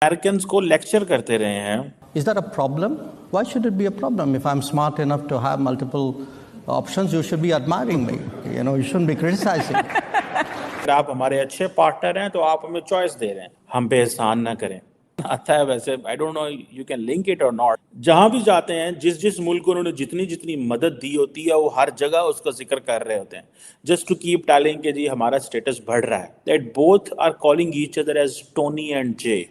Americans को lecture करते रहे हैं। Is that a problem? Why should it be a problem? If I'm smart enough to have multiple options, you should be admiring me. You shouldn't be criticizing. अगर आप हमारे अच्छे partner हैं तो आप हमें चॉइस दे रहे हैं, हम पे एहसान ना करें। आता है वैसे, I don't know you can link it और नॉट। जहां भी जाते हैं, जिस जिस मुल्क को उन्होंने जितनी जितनी मदद दी होती है, वो हर जगह उसका जिक्र कर रहे होते हैं, जस्ट टू कीप टेलिंग कि जी हमारा स्टेटस बढ़ रहा है। That both are calling each other as Tony and Jay.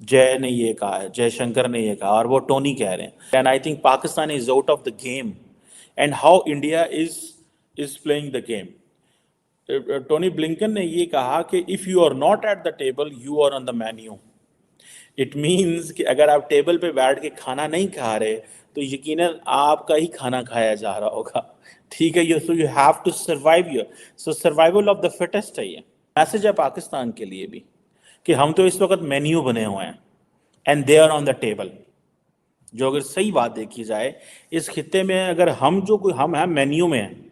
Jay ने ये कहा है, जयशंकर ने ये कहा, और वो टोनी कह रहे हैं। And I think Pakistan is out of the game and how India is playing the game. Tony Blinken ने ये कहा कि if you are not at the table you are on the menu. It means कि अगर आप table पे बैठ के खाना नहीं खा रहे तो यकीनन आपका ही खाना खाया जा रहा होगा। ठीक है, so you have to survive your, so survival of the fittest है ये मैसेज है पाकिस्तान के लिए भी, कि हम तो इस वक्त मेन्यू बने हुए हैं and they are on the table. जो अगर सही बात देखी जाए इस खित्ते में, अगर हम जो कोई हम हैं मेन्यू में हैं,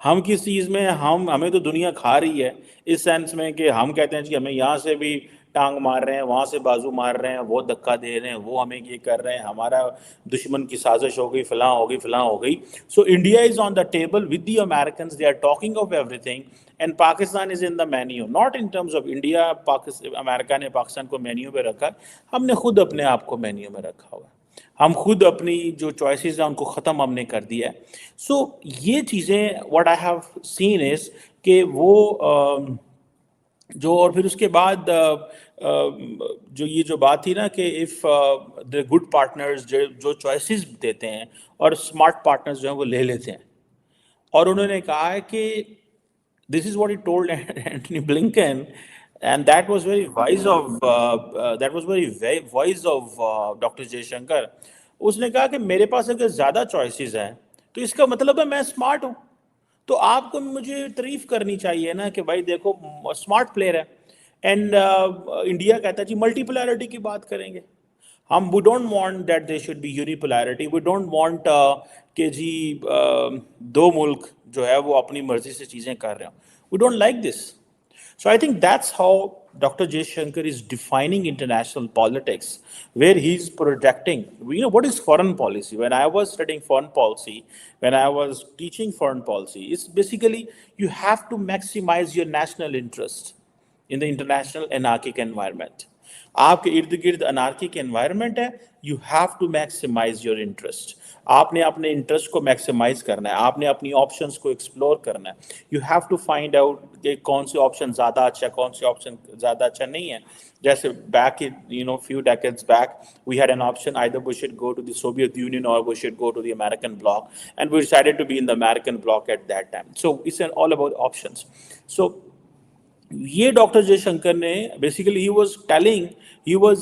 हम किस चीज़ में, हमें तो दुनिया खा रही है इस सेंस में कि हम कहते हैं जी हमें यहाँ से भी टांग मार रहे हैं, वहाँ से बाजू मार रहे हैं, वो धक्का दे रहे हैं, वो हमें ये कर रहे हैं, हमारा दुश्मन की साजिश हो गई, फलां हो गई, फलां हो गई। So India is on the table with the Americans, they are talking of everything and Pakistan is in the menu, not in terms of India. America ने पाकिस्तान को मेन्यू पे रखा, हमने खुद अपने आप को मेन्यू में रखा हुआ है। हम खुद अपनी जो चॉइसेस हैं उनको ख़त्म हमने कर दिया है। सो ये चीज़ें what I have seen is कि वो जो, और फिर उसके बाद जो ये जो बात थी ना कि इफ़ द गुड पार्टनर्स जो चॉइसेस देते हैं और स्मार्ट पार्टनर्स जो हैं वो ले लेते हैं, और उन्होंने कहा है कि this is what he told Antony Blinken and that was very wise of doctor Jaishankar. उसने कहा कि मेरे पास अगर ज़्यादा चॉइसेस हैं तो इसका मतलब है मैं स्मार्ट हूँ, तो आपको मुझे तारीफ करनी चाहिए ना कि भाई देखो स्मार्ट प्लेयर है। एंड इंडिया कहता है जी मल्टीपोलैरिटी की बात करेंगे हम, we don't want that they should be unipolarity, we don't want कि जी दो मुल्क जो है वो अपनी मर्जी से चीज़ें कर रहे हो, we don't like this. So I think that's how Dr. Jaishankar is defining international politics, where he's projecting, what is foreign policy? When I was studying foreign policy, when I was teaching foreign policy, it's basically you have to maximize your national interest in the international anarchic environment. आपके इर्द गिर्द anarchic environment है, you have to maximise your interest. आपने अपने interest को maximise करना है, आपने अपनी ऑप्शंस को एक्सप्लोर करना है। You have to find out कि कौन से ऑप्शन ज़्यादा अच्छा है, कौन से ऑप्शन ज़्यादा अच्छा नहीं है। जैसे back in few decades back we had an option, either we should go to the Soviet Union और we should go to the American block, and we decided to be in the American block at that time. So it's all about options. So ये doctor Jaishankar ने basically he was telling, he was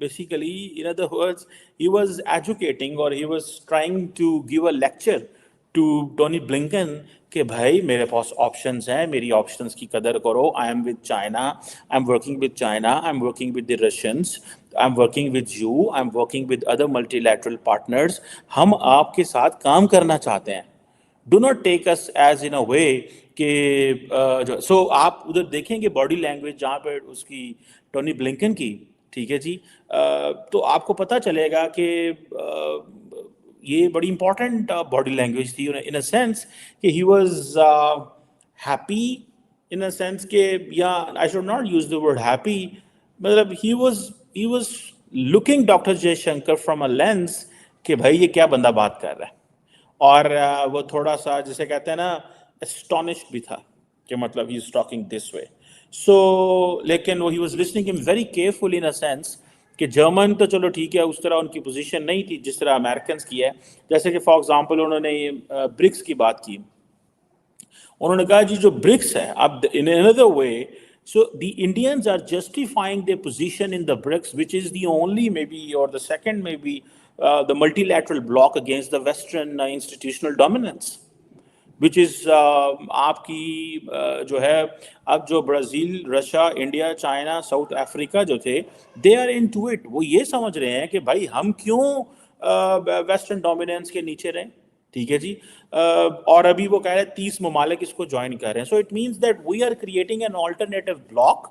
basically, in other words, he was educating or he was trying to give a lecture to Tony Blinken कि भाई मेरे पास options हैं, मेरी options की कदर करो। I am with China, I am working with China, I am working with the Russians, I am working with you, I am working with other multilateral partners. हम आपके साथ काम करना चाहते हैं। Do not take us as in a way कि so आप उधर देखेंगे बॉडी लैंग्वेज जहाँ पर उसकी टोनी ब्लिंकन की, ठीक है जी, तो आपको पता चलेगा कि ये बड़ी इंपॉर्टेंट बॉडी लैंग्वेज थी इन अ सेंस कि he was happy, in a sense के, या I should not use the word happy, मतलब he was looking doctor Jaishankar from a lens कि भाई ये क्या बंदा बात कर रहा है। और वो थोड़ा सा जिसे कहते हैं ना एस्टोनिश्ड भी था कि मतलब he is talking this way. So लेकिन वो he was listening him very careful in a sense कि जर्मन तो चलो ठीक है, उस तरह उनकी पोजीशन नहीं थी जिस तरह अमेरिकन की है। जैसे कि फॉर एग्जांपल उन्होंने ब्रिक्स की बात की, उन्होंने कहा जी जो ब्रिक्स है, अब in another way, so the Indians are justifying their position in the BRICS, which is the only maybe or the second maybe the multilateral bloc against the Western institutional dominance, which is आपकी जो है अब जो Brazil, Russia, India, China, south Africa जो थे, they are into it. वो ये समझ रहे हैं कि भाई हम क्यों वेस्टर्न डोमिनेंस के नीचे रहें, ठीक है जी। और अभी वो कह रहे हैं 30 ममालिक इसको ज्वाइन कर रहे हैं। So it means that we are creating an alternative block,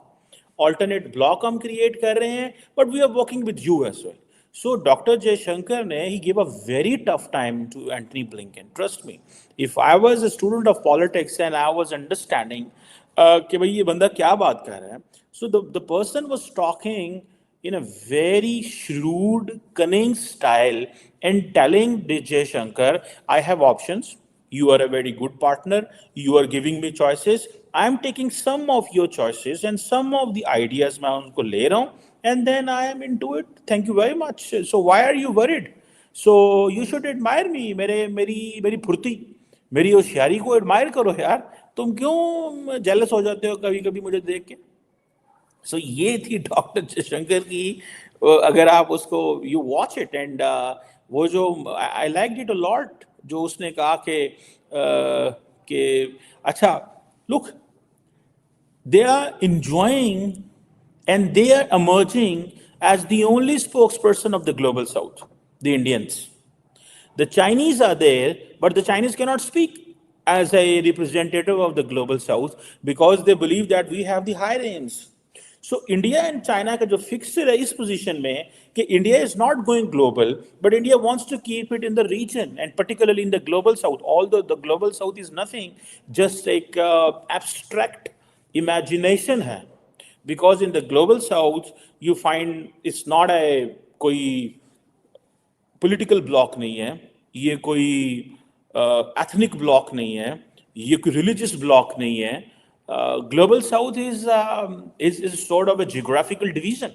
alternate block हम create कर रहे हैं, but we are working with you as well. So Dr. Jaishankar ने he gave a very tough time to Antony Blinken. Trust me, if I was a student of politics and I was understanding कि भाई ये बंदा क्या बात कर रहा है, so the person was talking in a very shrewd, cunning style and telling Jaishankar, I have options. You are a very good partner. You are giving me choices. I am taking some of your choices and some of the ideas मैं उनको ले रहा हूँ, and then I am into it. Thank you very much. So why are you worried? So you should admire me. मेरी फुर्ती, मेरी होशियारी को admire करो यार. तुम क्यों jealous हो जाते हो कभी-कभी मुझे देख के? So ये थी डॉक्टर जयशंकर की. अगर आप उसको you watch it and वो जो I liked it a lot जो उसने कहा कि अच्छा look, they are enjoying and they are emerging as the only spokesperson of the global south, the Indians. The Chinese are there, but the Chinese cannot speak as a representative of the global south because they believe that we have the higher aims. So India and China का जो fixed है इस position में कि India is not going global, but India wants to keep it in the region and particularly in the global south. Although the global south is nothing, just like abstract imagination है. Because in the global south you find it's not a कोई political block नहीं है, ये कोई ethnic block नहीं है, ये कोई religious block नहीं है. Global South is sort of a geographical division.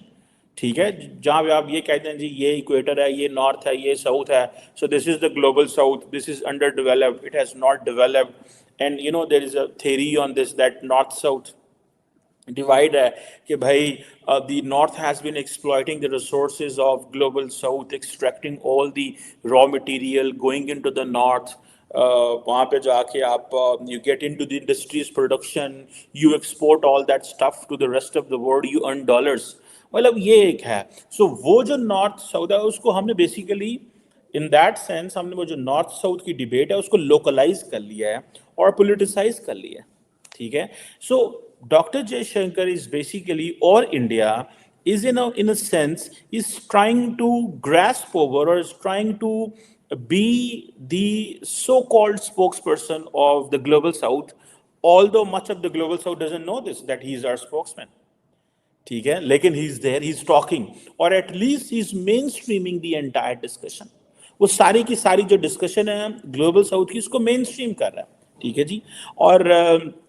ठीक है, जहाँ पे आप ये कहते हैं जी ये इक्वेटर है, ये नॉर्थ है, ये साउथ है. So this is the global south. This is underdeveloped. It has not developed. And you know there is a theory on this that north-south divide है कि भाई the north has been exploiting the resources of global south, extracting all the raw material, going into the north. वहाँ पे जाके आप you get into the industries production, you export all that stuff to the rest of the world, you earn dollars. मतलब ये एक है. So वो जो नॉर्थ साउथ है उसको हमने बेसिकली इन दैट सेंस हमने वो जो नॉर्थ साउथ की डिबेट है उसको लोकलाइज कर लिया है और पोलिटिसाइज कर लिया है. ठीक है. So Dr. Jaishankar is basically, or India is in a sense is trying to grasp over or is trying to be the so-called spokesperson of the global south, although much of the global south doesn't know this, that he is our spokesman. ठीक है, लेकिन he is there, he is talking, or at least he is mainstreaming the entire discussion. वो सारी की सारी जो discussion है global south की उसको mainstream कर रहा है. ठीक है जी. और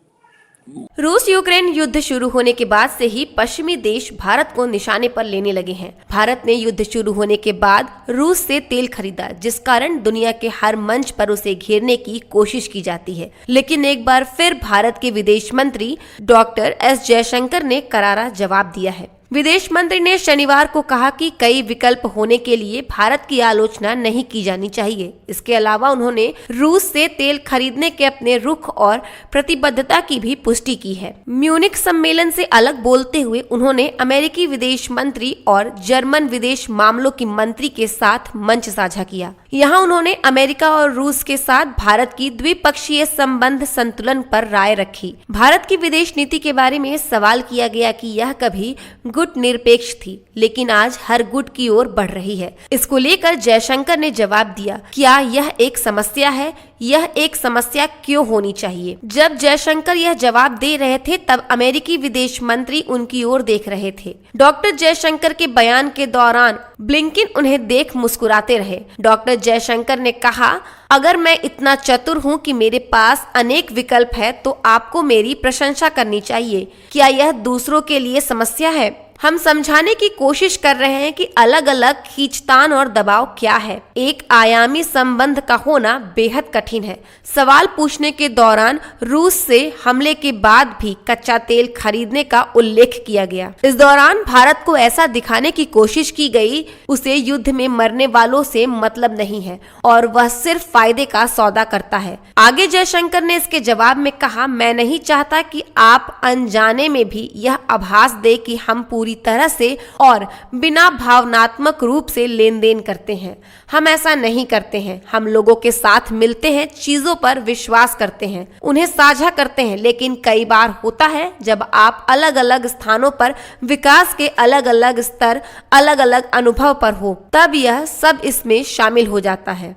रूस यूक्रेन युद्ध शुरू होने के बाद से ही पश्चिमी देश भारत को निशाने पर लेने लगे हैं. भारत ने युद्ध शुरू होने के बाद रूस से तेल खरीदा, जिस कारण दुनिया के हर मंच पर उसे घेरने की कोशिश की जाती है. लेकिन एक बार फिर भारत के विदेश मंत्री डॉक्टर एस जयशंकर ने करारा जवाब दिया है. विदेश मंत्री ने शनिवार को कहा कि कई विकल्प होने के लिए भारत की आलोचना नहीं की जानी चाहिए. इसके अलावा उन्होंने रूस से तेल खरीदने के अपने रुख और प्रतिबद्धता की भी पुष्टि की है. म्यूनिक सम्मेलन से अलग बोलते हुए उन्होंने अमेरिकी विदेश मंत्री और जर्मन विदेश मामलों की मंत्री के साथ मंच साझा किया. यहाँ उन्होंने अमेरिका और रूस के साथ भारत की द्विपक्षीय संबंध संतुलन पर राय रखी. भारत की विदेश नीति के बारे में सवाल किया गया कि यह कभी गुट निरपेक्ष थी, लेकिन आज हर गुट की ओर बढ़ रही है. इसको लेकर जयशंकर ने जवाब दिया, क्या यह एक समस्या है? यह एक समस्या क्यों होनी चाहिए? जब जयशंकर यह जवाब दे रहे थे तब अमेरिकी विदेश मंत्री उनकी ओर देख रहे थे. डॉक्टर जयशंकर के बयान के दौरान ब्लिंकन उन्हें देख मुस्कुराते रहे. डॉक्टर जयशंकर ने कहा, अगर मैं इतना चतुर हूं कि मेरे पास अनेक विकल्प है तो आपको मेरी प्रशंसा करनी चाहिए. क्या यह दूसरों के लिए समस्या है? हम समझाने की कोशिश कर रहे हैं कि अलग अलग खींचतान और दबाव क्या है. एक आयामी संबंध का होना बेहद कठिन है. सवाल पूछने के दौरान रूस से हमले के बाद भी कच्चा तेल खरीदने का उल्लेख किया गया. इस दौरान भारत को ऐसा दिखाने की कोशिश की गई उसे युद्ध में मरने वालों से मतलब नहीं है और वह सिर्फ फायदे का सौदा करता है. आगे जयशंकर ने इसके जवाब में कहा, मैं नहीं चाहता कि आप अनजाने में भी यह आभास दे कि हम पूरी पूरी तरह से और बिना भावनात्मक रूप से लेन देन करते हैं। हम ऐसा नहीं करते हैं। हम लोगों के साथ मिलते हैं, चीजों पर विश्वास करते हैं, उन्हें साझा करते हैं, लेकिन कई बार होता है जब आप अलग अलग स्थानों पर विकास के अलग अलग स्तर, अलग अलग अनुभव पर हो, तब यह सब इसमें शामिल हो जाता है।